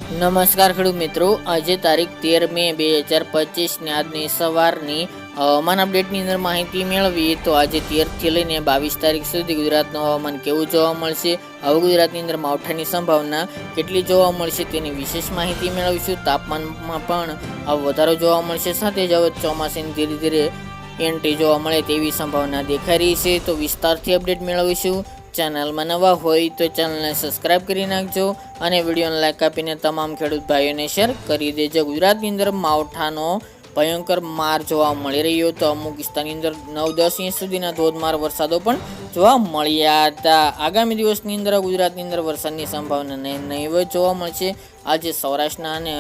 નમસ્કાર ખેડૂત મિત્રો, આજે તારીખ 13 મે 2025 ને આજની સવારની હવામાન અપડેટની અંદર માહિતી મેળવીએ તો આજે 13 થી લઈને 22 તારીખ સુધી ગુજરાતનું હવામાન કેવું જોવા મળશે, હવે ગુજરાતની અંદર માવઠાની સંભાવના કેટલી જોવા મળશે તેની વિશેષ માહિતી મેળવીશું. તાપમાનમાં પણ વધારો જોવા મળશે, સાથે જ હવે ચોમાસાની ધીરે ધીરે એન્ટ્રી જોવા મળે તેવી સંભાવના દેખાઈ રહી છે. તો વિસ્તારથી અપડેટ મેળવીશું. ચેનલમાં નવા હોય તો ચેનલને સબસ્ક્રાઇબ કરી નાખજો અને વિડીયોને લાઈક આપીને તમામ ખેડૂત ભાઈઓને શેર કરી દેજો. ગુજરાતની અંદર માવઠાનો ભયંકર માર જોવા મળી રહ્યો હતો. અમુક વિસ્તારની અંદર 9-10 ઇંચ સુધીના ધોધમાર વરસાદો પણ જોવા મળ્યા હતા. આગામી દિવસની અંદર ગુજરાતની અંદર વરસાદની સંભાવના નહીવત જોવા મળશે. આજે સૌરાષ્ટ્રના અને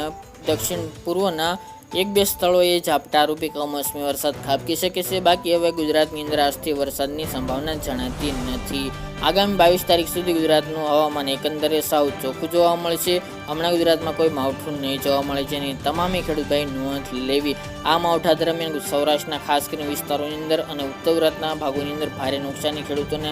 દક્ષિણ પૂર્વના 1-2 સ્થળોએ ઝાપટા રૂપે કમોસમી વરસાદ ખાબકી શકે છે. બાકી હવે ગુજરાતની અંદર આજથી વરસાદની સંભાવના જણાતી નથી. આગામી 22 તારીખ સુધી ગુજરાતનું હવામાન એકંદરે સાવ ચોખ્ખું જોવા મળશે. હમણાં ગુજરાતમાં કોઈ માવઠું નહીં જોવા મળે, જેની તમામે ખેડૂતભાઈ નોંધ લેવી. આ માવઠા દરમિયાન સૌરાષ્ટ્રના ખાસ કરીને વિસ્તારોની અંદર અને ઉત્તર ગુજરાતના ભાગોની અંદર ભારે નુકસાની ખેડૂતોને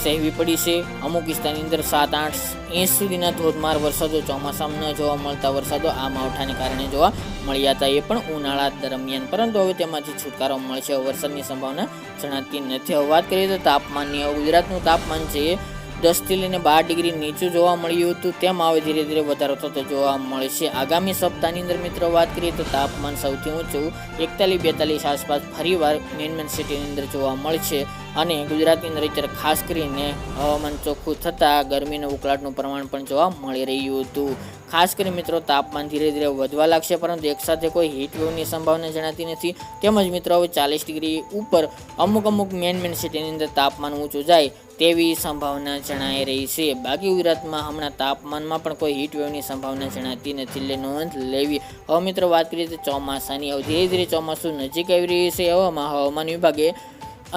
સહેવી પડી છે. અમુક વિસ્તારની અંદર 7-8 ઇંચ સુધીના ધોધમાર વરસાદો, ચોમાસામાં ન જોવા મળતા વરસાદો આ માવઠાને કારણે જોવા મળ્યા હતા, એ પણ ઉનાળા દરમિયાન. પરંતુ હવે તેમાંથી છુટકારો મળશે, વરસાદની સંભાવના જણાતી નથી. હવે વાત કરીએ તો તાપમાનની. હવે ગુજરાતનું તાપમાન છે 10 થી લઈને 12 ડિગ્રી નીચું જોવા મળ્યું હતું, તેમાં હવે ધીરે ધીરે વધારો થતો જોવા મળશે. આગામી સપ્તાહની અંદર મિત્રો વાત કરીએ તો તાપમાન સૌથી ઊંચું 41-42 આસપાસ ફરીવાર મેન સિટીની અંદર જોવા મળશે. અને ગુજરાતની અંદર અત્યારે ખાસ કરીને હવામાન ચોખ્ખું થતાં ગરમીનું ઉકળાટનું પ્રમાણ પણ જોવા મળી રહ્યું હતું. ખાસ કરીને મિત્રો તાપમાન ધીરે ધીરે વધવા લાગશે, પરંતુ એકસાથે કોઈ હીટ વેવની સંભાવના જણાતી નથી. તેમજ મિત્રો હવે 40 ડિગ્રી ઉપર અમુક મેન સિટીની અંદર તાપમાન ઊંચું જાય તેવી સંભાવના જણાઈ રહી છે. બાકી ગુજરાતમાં હમણાં તાપમાનમાં પણ કોઈ હીટ વેવની સંભાવના જણાતી નથી, એટલે નોંધ લેવી. હવે મિત્રો વાત કરીએ તો ચોમાસાની. હવે ધીરે ધીરે ચોમાસું નજીક આવી રહ્યું છે. હવામાન વિભાગે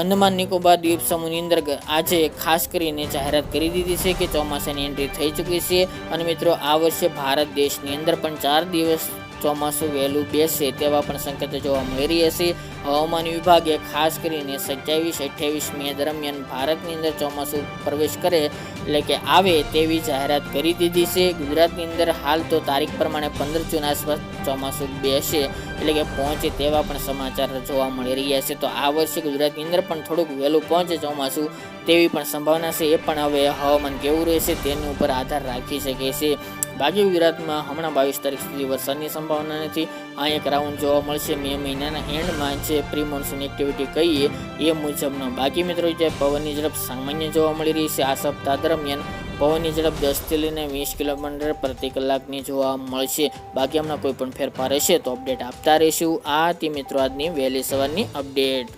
અંદમાન નિકોબાર દ્વીપ સમૂહની અંદર આજે ખાસ કરીને જાહેરાત કરી દીધી છે કે ચોમાસાની એન્ટ્રી થઈ ચૂકી છે. અને મિત્રો આ વર્ષે ભારત દેશની અંદર પણ 4 દિવસ ચોમાસું વહેલું બેસે તેવા પણ સંકેતો જોવા મળી રહ્યા છે. હવામાન વિભાગે ખાસ કરીને 27-28 મે દરમિયાન ભારતની અંદર ચોમાસું પ્રવેશ કરે એટલે કે આવે તેવી જાહેરાત કરી દીધી છે. ગુજરાતની અંદર હાલ તો તારીખ પ્રમાણે 15 જૂન આસપાસ ચોમાસું બેસે એટલે કે પહોંચે તેવા પણ સમાચાર જોવા મળી રહ્યા છે. તો આ વર્ષે ગુજરાતની અંદર પણ થોડુંક વહેલું પહોંચે ચોમાસું તેવી પણ સંભાવના છે. એ પણ હવે હવામાન કેવું રહેશે તેની ઉપર આધાર રાખી શકે છે. બાકી ગુજરાતમાં હમણાં 22 તારીખ સુધી વરસાદની સંભાવના નથી. આ એક રાઉન્ડ જોવા મળશે મે મહિનાના એન્ડમાં, જે પ્રી મોન્સૂન એક્ટિવિટી કહીએ એ મુજબનો. બાકી મિત્રો જે પવનની ઝડપ સામાન્ય જોવા મળી રહી છે. આ સપ્તાહ દરમિયાન પવનની ઝડપ 10 થી લઈને 20 કિલોમીટર પ્રતિ કલાકની જોવા મળશે. બાકી હમણાં કોઈ પણ ફેરફાર હશે તો અપડેટ આપતા રહીશું. આ હતી મિત્રો આજની વહેલી સવારની અપડેટ.